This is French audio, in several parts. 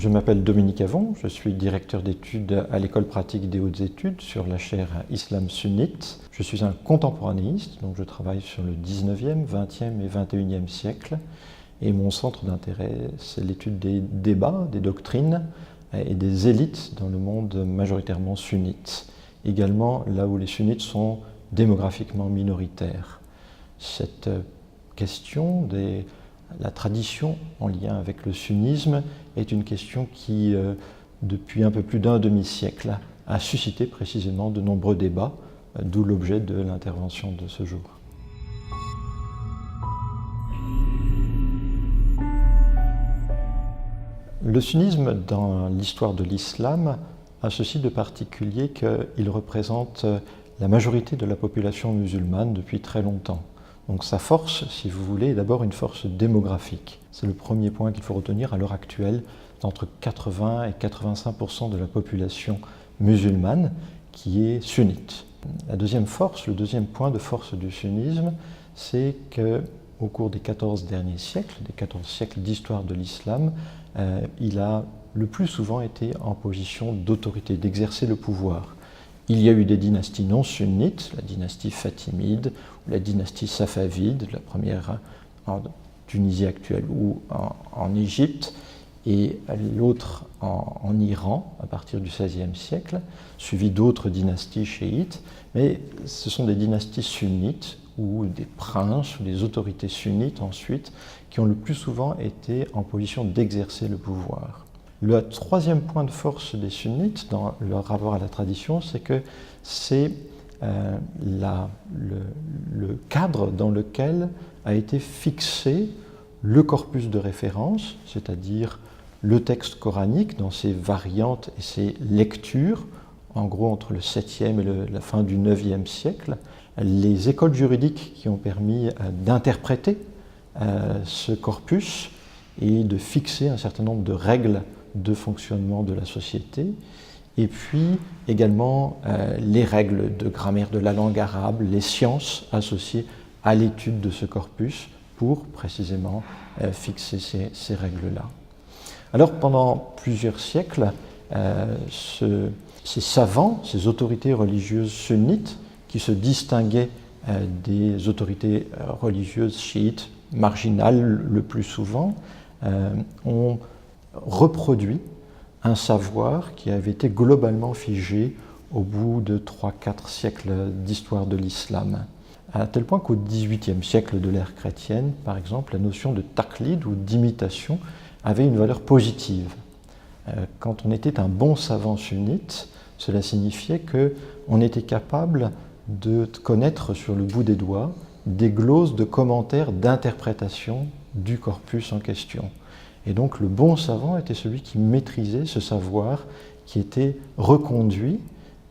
Je m'appelle Dominique Avon, je suis directeur d'études à l'École pratique des hautes études sur la chaire Islam sunnite. Je suis un contemporanéiste, donc je travaille sur le 19e, 20e et 21e siècle. Et mon centre d'intérêt, c'est l'étude des débats, des doctrines et des élites dans le monde majoritairement sunnite. Également là où les sunnites sont démographiquement minoritaires. Cette question de la tradition en lien avec le sunnisme est une question qui, depuis un peu plus d'un demi-siècle, a suscité précisément de nombreux débats, d'où l'objet de l'intervention de ce jour. Le sunnisme, dans l'histoire de l'islam, a ceci de particulier qu'il représente la majorité de la population musulmane depuis très longtemps. Donc sa force, si vous voulez, est d'abord une force démographique. C'est le premier point qu'il faut retenir à l'heure actuelle, entre 80 et 85% de la population musulmane qui est sunnite. La deuxième force, le deuxième point de force du sunnisme, c'est qu'au cours des 14 derniers siècles, des 14 siècles d'histoire de l'islam, il a le plus souvent été en position d'autorité, d'exercer le pouvoir. Il y a eu des dynasties non sunnites, la dynastie fatimide ou la dynastie safavide, la première en Tunisie actuelle ou en Égypte, et l'autre en Iran à partir du XVIe siècle, suivi d'autres dynasties chiites, mais ce sont des dynasties sunnites ou des princes ou des autorités sunnites ensuite qui ont le plus souvent été en position d'exercer le pouvoir. Le troisième point de force des sunnites dans leur rapport à la tradition, c'est que c'est le cadre dans lequel a été fixé le corpus de référence, c'est-à-dire le texte coranique dans ses variantes et ses lectures, en gros entre le 7e et la fin du 9e siècle, les écoles juridiques qui ont permis d'interpréter ce corpus et de fixer un certain nombre de règles de fonctionnement de la société, et puis également les règles de grammaire de la langue arabe, les sciences associées à l'étude de ce corpus pour précisément fixer ces règles-là. Alors pendant plusieurs siècles, ces savants, ces autorités religieuses sunnites qui se distinguaient des autorités religieuses chiites marginales le plus souvent, ont reproduit un savoir qui avait été globalement figé au bout de 3-4 siècles d'histoire de l'islam. À tel point qu'au XVIIIe siècle de l'ère chrétienne, par exemple, la notion de taqlid ou d'imitation avait une valeur positive. Quand on était un bon savant sunnite, cela signifiait qu'on était capable de connaître sur le bout des doigts des gloses de commentaires d'interprétation du corpus en question. Et donc le bon savant était celui qui maîtrisait ce savoir qui était reconduit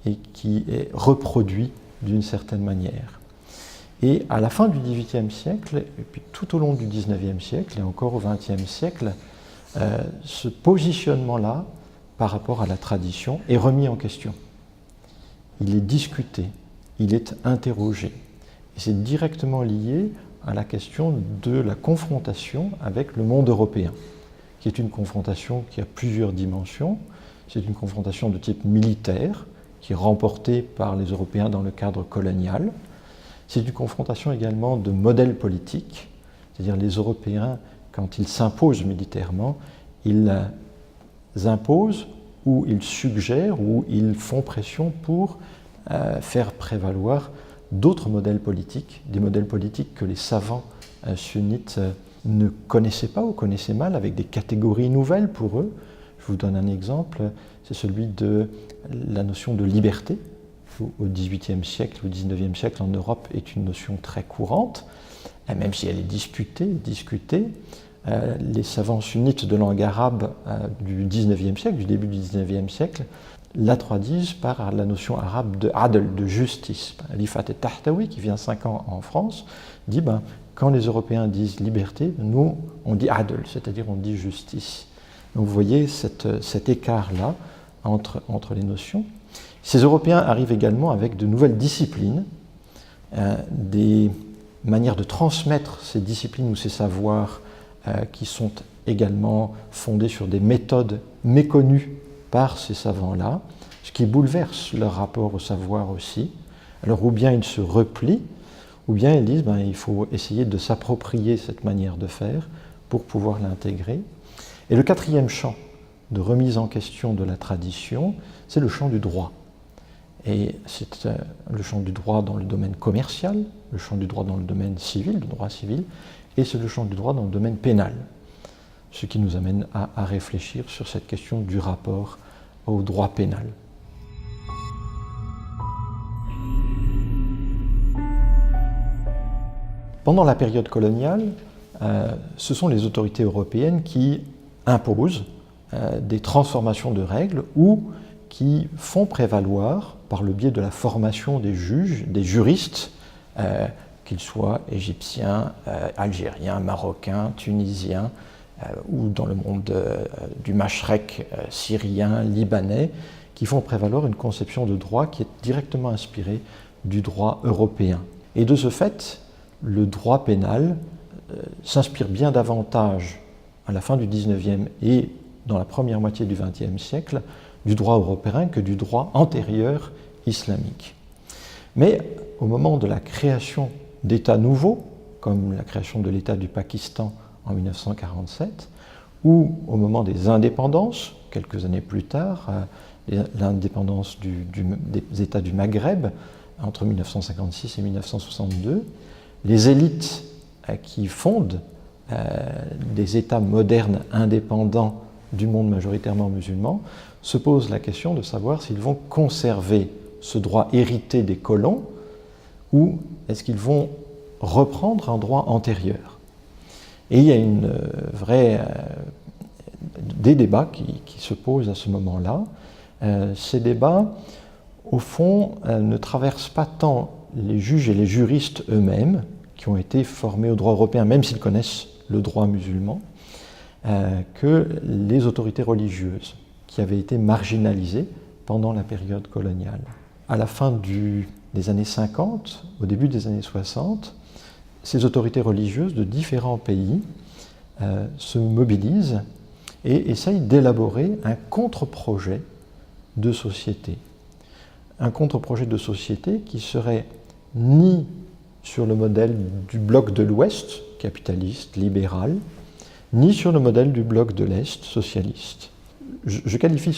et qui est reproduit d'une certaine manière. Et à la fin du XVIIIe siècle, et puis tout au long du XIXe siècle et encore au XXe siècle, ce positionnement-là, par rapport à la tradition, est remis en question. Il est discuté, il est interrogé. Et c'est directement lié à la question de la confrontation avec le monde européen, qui est une confrontation qui a plusieurs dimensions. C'est une confrontation de type militaire, qui est remportée par les Européens dans le cadre colonial. C'est une confrontation également de modèles politiques, c'est-à-dire les Européens, quand ils s'imposent militairement, ils imposent ou ils suggèrent ou ils font pression pour faire prévaloir d'autres modèles politiques, des modèles politiques que les savants sunnites ne connaissaient pas ou connaissaient mal, avec des catégories nouvelles pour eux. Je vous donne un exemple, c'est celui de la notion de liberté. Au XVIIIe siècle ou au XIXe siècle en Europe est une notion très courante, même si elle est discutée. Les savants sunnites de langue arabe du XIXe siècle, du début du XIXe siècle, la traduisent par la notion arabe de adl, de justice. Rifat et-Tahtawi, qui vient 5 ans en France, dit quand les Européens disent liberté, nous on dit adl, c'est-à-dire on dit justice. Donc vous voyez cet écart-là entre les notions. Ces Européens arrivent également avec de nouvelles disciplines, des manières de transmettre ces disciplines ou ces savoirs qui sont également fondées sur des méthodes méconnues par ces savants-là, ce qui bouleverse leur rapport au savoir aussi. Alors ou bien ils se replient, ou bien ils disent il faut essayer de s'approprier cette manière de faire pour pouvoir l'intégrer. Et le quatrième champ de remise en question de la tradition, c'est le champ du droit. Et c'est le champ du droit dans le domaine commercial, le champ du droit dans le domaine civil, le droit civil, et c'est le champ du droit dans le domaine pénal. Ce qui nous amène à réfléchir sur cette question du rapport au droit pénal. Pendant la période coloniale, ce sont les autorités européennes qui imposent des transformations de règles ou qui font prévaloir, par le biais de la formation des juges, des juristes, qu'ils soient égyptiens, algériens, marocains, tunisiens, ou dans le monde du Machrek, syrien, libanais, qui font prévaloir une conception de droit qui est directement inspirée du droit européen. Et de ce fait, le droit pénal s'inspire bien davantage à la fin du XIXe et dans la première moitié du XXe siècle du droit européen que du droit antérieur islamique. Mais au moment de la création d'États nouveaux, comme la création de l'État du Pakistan en 1947, ou au moment des indépendances, quelques années plus tard, l'indépendance des États du Maghreb, entre 1956 et 1962, les élites qui fondent des États modernes indépendants du monde majoritairement musulman se posent la question de savoir s'ils vont conserver ce droit hérité des colons ou est-ce qu'ils vont reprendre un droit antérieur. Et il y a des débats qui se posent à ce moment-là. Ces débats, au fond, ne traversent pas tant les juges et les juristes eux-mêmes, qui ont été formés au droit européen, même s'ils connaissent le droit musulman, que les autorités religieuses, qui avaient été marginalisées pendant la période coloniale. À la fin des années 50, au début des années 60, ces autorités religieuses de différents pays se mobilisent et essayent d'élaborer un contre-projet de société. Un contre-projet de société qui serait ni sur le modèle du bloc de l'Ouest, capitaliste, libéral, ni sur le modèle du bloc de l'Est, socialiste. Je qualifie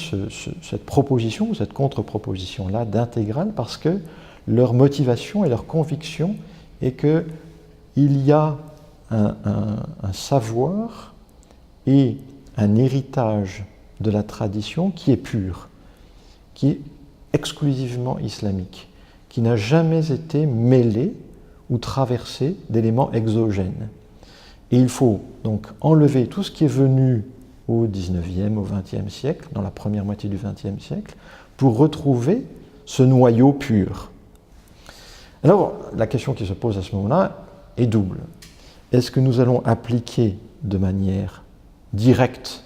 cette proposition, ou cette contre-proposition-là, d'intégrale parce que leur motivation et leur conviction est qu'il y a un savoir et un héritage de la tradition qui est pur, qui est exclusivement islamique, qui n'a jamais été mêlé ou traversé d'éléments exogènes. Et il faut donc enlever tout ce qui est venu au XIXe, au XXe siècle, dans la première moitié du XXe siècle, pour retrouver ce noyau pur. Alors, la question qui se pose à ce moment-là est double. Est-ce que nous allons appliquer de manière directe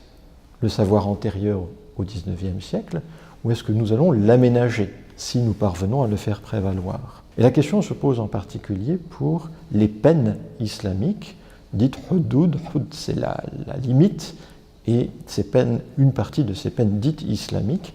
le savoir antérieur au XIXe siècle, ou est-ce que nous allons l'aménager, si nous parvenons à le faire prévaloir? Et la question se pose en particulier pour les peines islamiques, dites hudud, c'est la limite, et ces peines, une partie de ces peines dites islamiques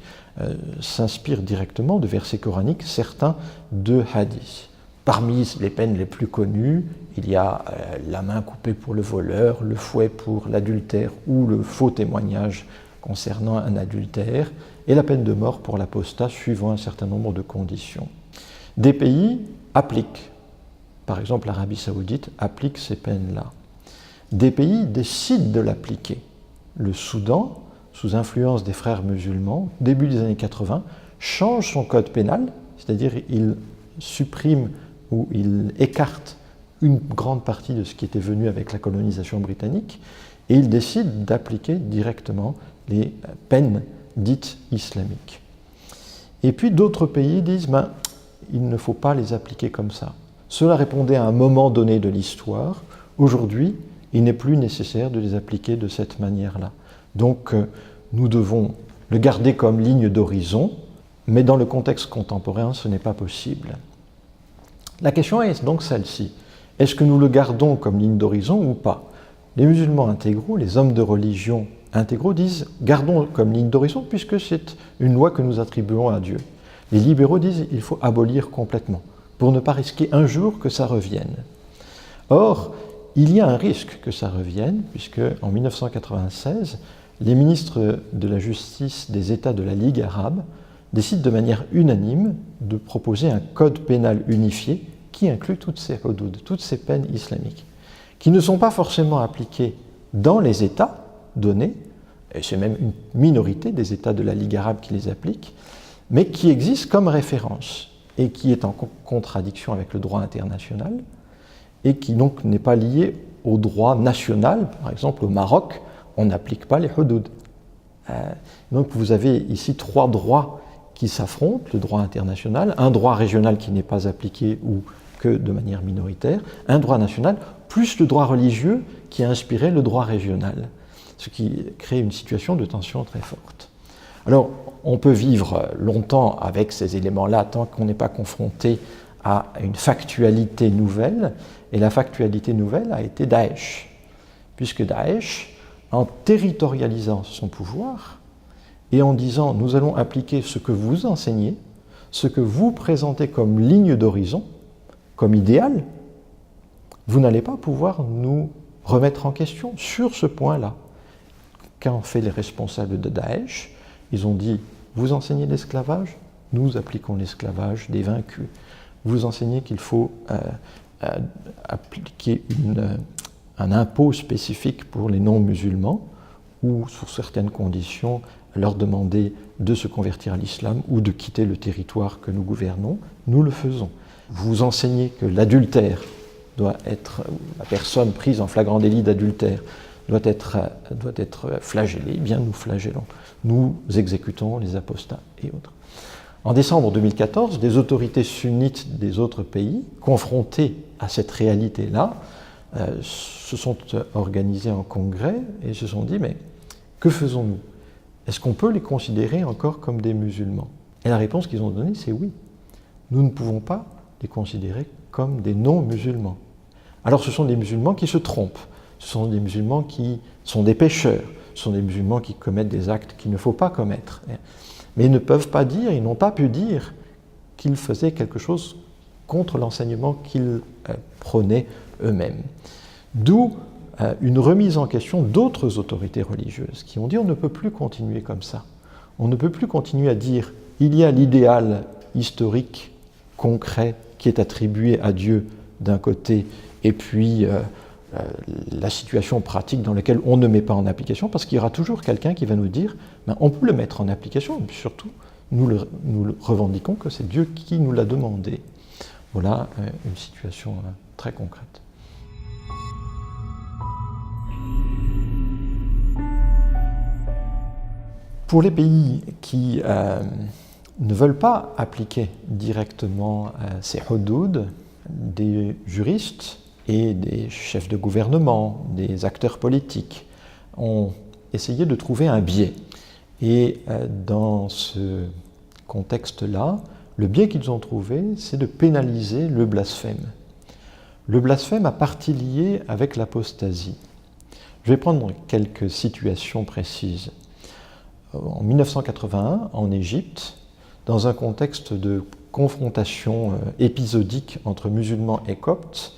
s'inspire directement de versets coraniques, certains de hadiths. Parmi les peines les plus connues, il y a la main coupée pour le voleur, le fouet pour l'adultère ou le faux témoignage concernant un adultère, et la peine de mort pour l'apostat suivant un certain nombre de conditions. Des pays appliquent, par exemple l'Arabie Saoudite applique ces peines-là. Des pays décident de l'appliquer. Le Soudan, sous influence des frères musulmans, début des années 80, change son code pénal, c'est-à-dire il supprime ou il écarte une grande partie de ce qui était venu avec la colonisation britannique, et il décide d'appliquer directement les peines dites islamiques. Et puis d'autres pays disent il ne faut pas les appliquer comme ça. Cela répondait à un moment donné de l'histoire. Aujourd'hui, il n'est plus nécessaire de les appliquer de cette manière-là. Donc, nous devons le garder comme ligne d'horizon, mais dans le contexte contemporain, ce n'est pas possible. La question est donc celle-ci. Est-ce que nous le gardons comme ligne d'horizon ou pas? les musulmans intégraux, les hommes de religion intégraux disent « gardons comme ligne d'horizon puisque c'est une loi que nous attribuons à Dieu ». Les libéraux disent « il faut abolir complètement pour ne pas risquer un jour que ça revienne ». Or, il y a un risque que ça revienne puisque en 1996, les ministres de la Justice des États de la Ligue arabe décident de manière unanime de proposer un code pénal unifié qui inclut toutes ces hudud, toutes ces peines islamiques, qui ne sont pas forcément appliquées dans les États donnés, et c'est même une minorité des États de la Ligue arabe qui les appliquent, mais qui existent comme référence et qui est en contradiction avec le droit international et qui donc n'est pas lié au droit national. Par exemple, au Maroc, on n'applique pas les hudud. Donc vous avez ici trois droits qui s'affrontent, le droit international, un droit régional qui n'est pas appliqué ou que de manière minoritaire, un droit national, plus le droit religieux qui a inspiré le droit régional, ce qui crée une situation de tension très forte. Alors, on peut vivre longtemps avec ces éléments-là tant qu'on n'est pas confronté à une factualité nouvelle, et la factualité nouvelle a été Daesh, puisque Daesh, en territorialisant son pouvoir et en disant « nous allons appliquer ce que vous enseignez, ce que vous présentez comme ligne d'horizon, comme idéal, vous n'allez pas pouvoir nous remettre en question sur ce point-là. » Qu'ont fait les responsables de Daesh? Ils ont dit « vous enseignez l'esclavage, nous appliquons l'esclavage des vaincus. Vous enseignez qu'il faut appliquer un impôt spécifique pour les non-musulmans ou, sous certaines conditions, leur demander de se convertir à l'islam ou de quitter le territoire que nous gouvernons. Nous le faisons. Vous enseignez que l'adultère doit être, la personne prise en flagrant délit d'adultère doit être flagellée. Eh bien, nous flagellons. Nous exécutons les apostats et autres. En décembre 2014, des autorités sunnites des autres pays, confrontées à cette réalité-là, se sont organisées en congrès et se sont dit « mais que faisons-nous? Est-ce qu'on peut les considérer encore comme des musulmans ?» Et la réponse qu'ils ont donnée, c'est oui. Nous ne pouvons pas les considérer comme des non-musulmans. Alors ce sont des musulmans qui se trompent, ce sont des musulmans qui sont des pécheurs, ce sont des musulmans qui commettent des actes qu'il ne faut pas commettre. Mais ils ne peuvent pas dire, ils n'ont pas pu dire qu'ils faisaient quelque chose contre l'enseignement qu'ils prônaient eux-mêmes. D'où une remise en question d'autres autorités religieuses qui ont dit on ne peut plus continuer comme ça. On ne peut plus continuer à dire il y a l'idéal historique, concret, qui est attribué à Dieu d'un côté, et puis la situation pratique dans laquelle on ne met pas en application, parce qu'il y aura toujours quelqu'un qui va nous dire ben, on peut le mettre en application, et puis surtout, nous le revendiquons que c'est Dieu qui nous l'a demandé. Voilà une situation très concrète. Pour les pays qui ne veulent pas appliquer directement ces hudud, des juristes et des chefs de gouvernement, des acteurs politiques ont essayé de trouver un biais. Et dans ce contexte-là, le biais qu'ils ont trouvé, c'est de pénaliser le blasphème. Le blasphème a partie liée avec l'apostasie. Je vais prendre quelques situations précises. En 1981, en Égypte, dans un contexte de confrontation épisodique entre musulmans et coptes,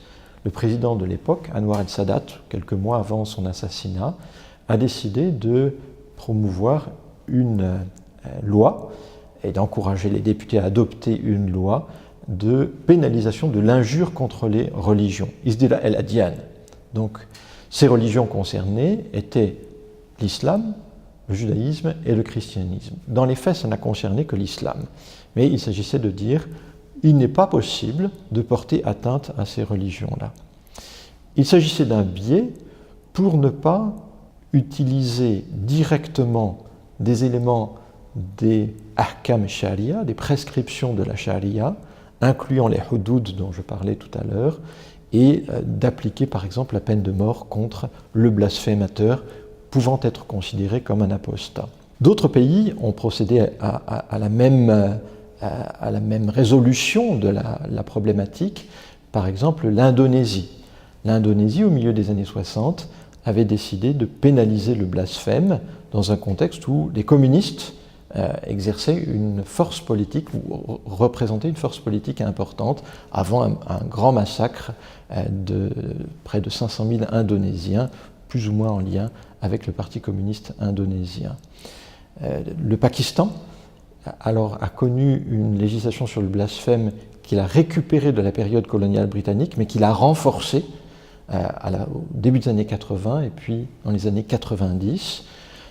le président de l'époque, Anwar el-Sadat, quelques mois avant son assassinat, a décidé de promouvoir une loi et d'encourager les députés à adopter une loi de pénalisation de l'injure contre les religions, Isdila el-Adyan. Donc, ces religions concernées étaient l'islam, le judaïsme et le christianisme. Dans les faits, ça n'a concerné que l'islam. Mais il s'agissait de dire il n'est pas possible de porter atteinte à ces religions-là. Il s'agissait d'un biais pour ne pas utiliser directement des éléments des ahkam sharia, des prescriptions de la sharia, incluant les hudud dont je parlais tout à l'heure, et d'appliquer par exemple la peine de mort contre le blasphémateur pouvant être considéré comme un apostat. D'autres pays ont procédé à la même résolution de la problématique, par exemple l'Indonésie. L'Indonésie, au milieu des années 60, avait décidé de pénaliser le blasphème dans un contexte où les communistes exerçaient une force politique ou représentaient une force politique importante avant un grand massacre de près de 500 000 Indonésiens, plus ou moins en lien avec le Parti communiste indonésien. Le Pakistan alors a connu une législation sur le blasphème qu'il a récupérée de la période coloniale britannique, mais qu'il a renforcée au début des années 80 et puis dans les années 90,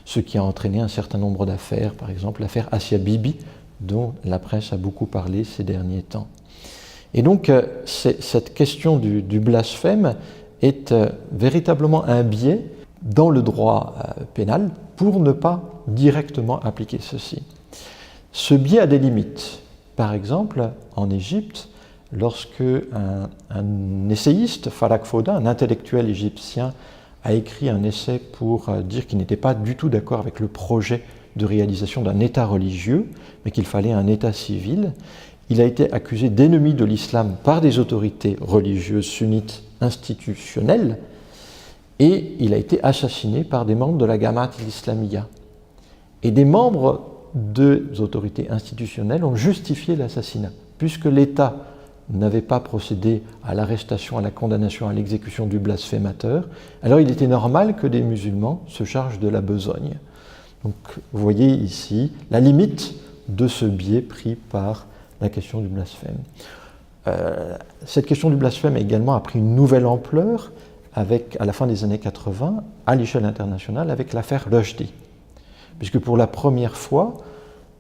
ce qui a entraîné un certain nombre d'affaires, par exemple l'affaire Asia Bibi, dont la presse a beaucoup parlé ces derniers temps. Et donc cette question du blasphème est véritablement un biais dans le droit pénal pour ne pas directement appliquer ceci. Ce biais a des limites. Par exemple, en Égypte, lorsque un essayiste, Farag Foda, un intellectuel égyptien, a écrit un essai pour dire qu'il n'était pas du tout d'accord avec le projet de réalisation d'un État religieux, mais qu'il fallait un État civil, il a été accusé d'ennemi de l'islam par des autorités religieuses sunnites institutionnelles, et il a été assassiné par des membres de la Jamaat al-Islamiyya. Et des membres des autorités institutionnelles ont justifié l'assassinat, puisque l'État n'avait pas procédé à l'arrestation, à la condamnation, à l'exécution du blasphémateur, alors il était normal que des musulmans se chargent de la besogne. Donc vous voyez ici la limite de ce biais pris par la question du blasphème. Cette question du blasphème également a pris une nouvelle ampleur à la fin des années 80, à l'échelle internationale, avec l'affaire Rushdie. Puisque pour la première fois,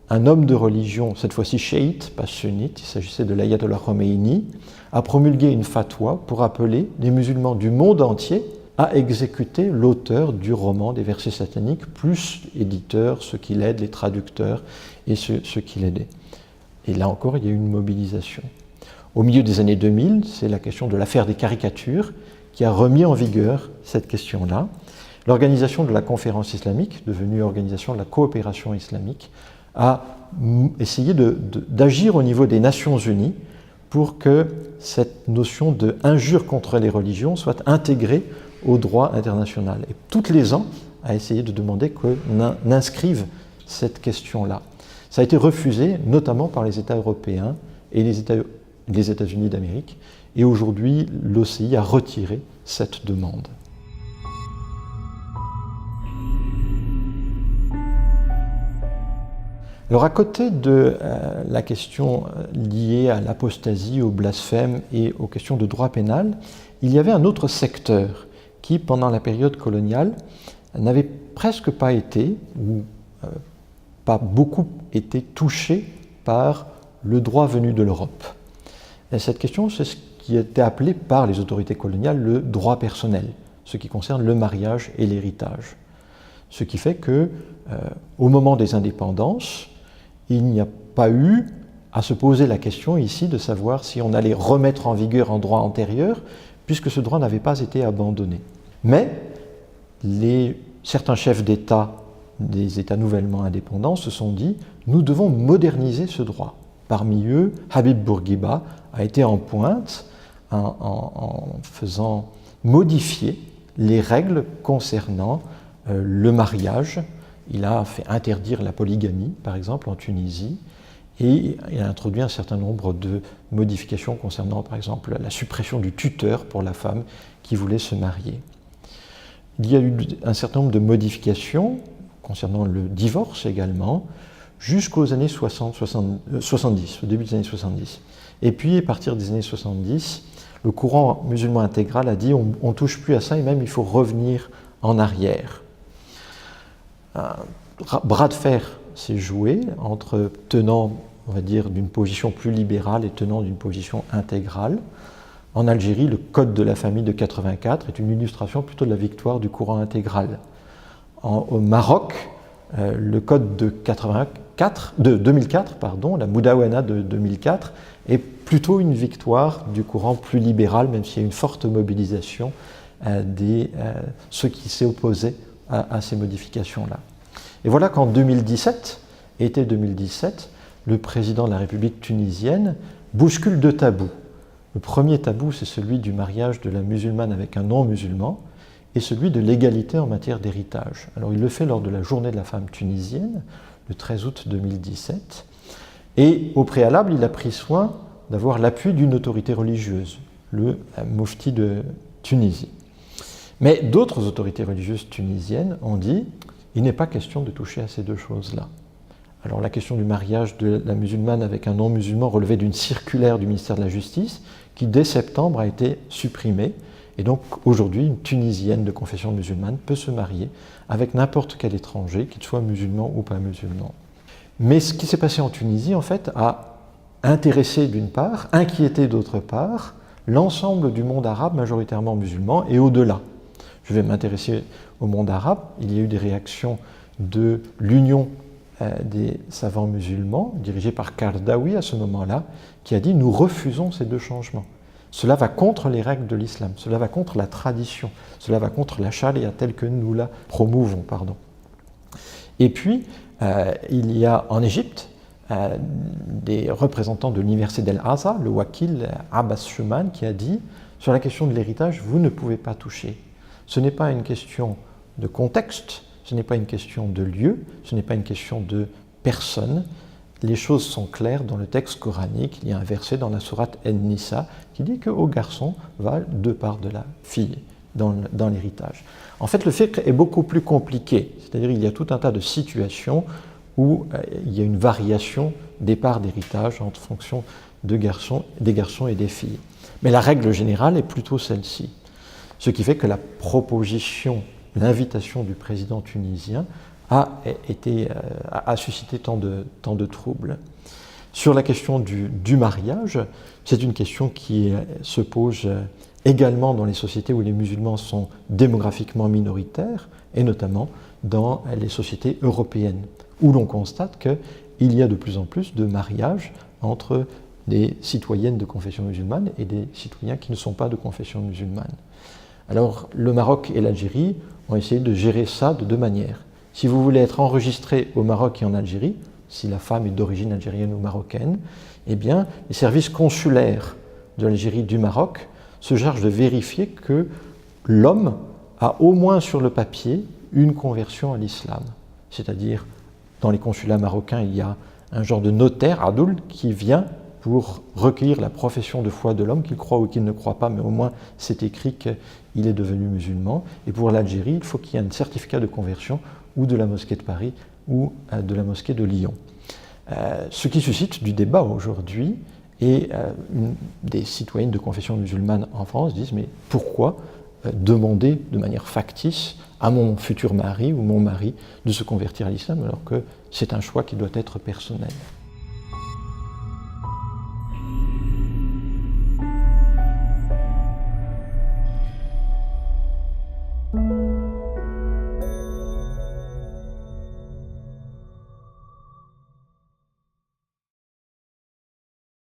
un homme de religion, cette fois-ci chiite, pas sunnite, il s'agissait de l'ayatollah Khomeini, a promulgué une fatwa pour appeler les musulmans du monde entier à exécuter l'auteur du roman des versets sataniques, plus éditeurs, ceux qui l'aident, les traducteurs et ceux qui l'aidaient. Et là encore, il y a eu une mobilisation. Au milieu des années 2000, c'est la question de l'affaire des caricatures qui a remis en vigueur cette question-là. L'organisation de la conférence islamique, devenue organisation de la coopération islamique, a essayé d'agir au niveau des Nations Unies pour que cette notion d'injure contre les religions soit intégrée au droit international. Et toutes les ans, a essayé de demander qu'on inscrive cette question-là. Ça a été refusé, notamment par les États européens et les États-Unis d'Amérique. Et aujourd'hui, l'OCI a retiré cette demande. Alors à côté de la question liée à l'apostasie, au blasphème et aux questions de droit pénal, il y avait un autre secteur qui, pendant la période coloniale, n'avait presque pas été, ou pas beaucoup été touché par le droit venu de l'Europe. Et cette question, c'est ce qui était appelé par les autorités coloniales le droit personnel, ce qui concerne le mariage et l'héritage. Ce qui fait que, au moment des indépendances, il n'y a pas eu à se poser la question ici de savoir si on allait remettre en vigueur un droit antérieur, puisque ce droit n'avait pas été abandonné. Mais certains chefs d'État des États nouvellement indépendants se sont dit « nous devons moderniser ce droit ». Parmi eux, Habib Bourguiba a été en pointe en faisant modifier les règles concernant le mariage. Il a fait interdire la polygamie, par exemple, en Tunisie, et il a introduit un certain nombre de modifications concernant, par exemple, la suppression du tuteur pour la femme qui voulait se marier. Il y a eu un certain nombre de modifications concernant le divorce également, jusqu'aux années 70, au début des années 70. Et puis, à partir des années 70, le courant musulman intégral a dit on ne touche plus à ça et même il faut revenir en arrière. Un bras de fer s'est joué entre tenants, on va dire, d'une position plus libérale et tenants d'une position intégrale. En Algérie, le Code de la famille de 84 est une illustration plutôt de la victoire du courant intégral. Au Maroc, le Code de 2004, la Moudawana de 2004, est plutôt une victoire du courant plus libéral, même s'il y a une forte mobilisation de ceux qui s'est opposé à ces modifications-là. Et voilà qu'en 2017, été 2017, le président de la République tunisienne bouscule deux tabous. Le premier tabou, c'est celui du mariage de la musulmane avec un non-musulman, est celui de l'égalité en matière d'héritage. Alors il le fait lors de la journée de la femme tunisienne, le 13 août 2017, et au préalable, il a pris soin d'avoir l'appui d'une autorité religieuse, le Mufti de Tunisie. Mais d'autres autorités religieuses tunisiennes ont dit il n'est pas question de toucher à ces deux choses-là. Alors la question du mariage de la musulmane avec un non-musulman relevait d'une circulaire du ministère de la Justice qui, dès septembre, a été supprimée. Et donc aujourd'hui, une Tunisienne de confession musulmane peut se marier avec n'importe quel étranger, qu'il soit musulman ou pas musulman. Mais ce qui s'est passé en Tunisie, en fait, a intéressé d'une part, inquiété d'autre part, l'ensemble du monde arabe majoritairement musulman et au-delà. Je vais m'intéresser au monde arabe. Il y a eu des réactions de l'Union des savants musulmans, dirigée par Kardawi à ce moment-là, qui a dit « nous refusons ces deux changements ». Cela va contre les règles de l'islam, cela va contre la tradition, cela va contre la charia telle que nous la promouvons. Et puis, il y a en Égypte des représentants de l'université d'El-Azhar, le wakil Abbas Shuman, qui a dit « sur la question de l'héritage, vous ne pouvez pas toucher. Ce n'est pas une question de contexte, ce n'est pas une question de lieu, ce n'est pas une question de personne. Les choses sont claires dans le texte coranique. Il y a un verset dans la sourate En-Nisa qui dit qu'au garçon va deux parts de la fille dans l'héritage. En fait, le fiqh est beaucoup plus compliqué, c'est-à-dire il y a tout un tas de situations où il y a une variation des parts d'héritage en fonction des garçons et des filles. Mais la règle générale est plutôt celle-ci. Ce qui fait que la proposition, l'invitation du président tunisien a suscité tant de troubles. Sur la question du mariage, c'est une question qui se pose également dans les sociétés où les musulmans sont démographiquement minoritaires, et notamment dans les sociétés européennes, où l'on constate qu'il y a de plus en plus de mariages entre des citoyennes de confession musulmane et des citoyens qui ne sont pas de confession musulmane. Alors, le Maroc et l'Algérie ont essayé de gérer ça de deux manières. Si vous voulez être enregistré au Maroc et en Algérie, si la femme est d'origine algérienne ou marocaine, eh bien, les services consulaires de l'Algérie et du Maroc se chargent de vérifier que l'homme a au moins sur le papier une conversion à l'islam. C'est-à-dire, dans les consulats marocains, il y a un genre de notaire, adoul, qui vient pour recueillir la profession de foi de l'homme, qu'il croit ou qu'il ne croit pas, mais au moins c'est écrit qu'il est devenu musulman. Et pour l'Algérie, il faut qu'il y ait un certificat de conversion ou de la mosquée de Paris ou de la mosquée de Lyon. Ce qui suscite du débat aujourd'hui, et des citoyennes de confession musulmane en France disent « mais pourquoi demander de manière factice à mon futur mari ou mon mari de se convertir à l'islam alors que c'est un choix qui doit être personnel ?»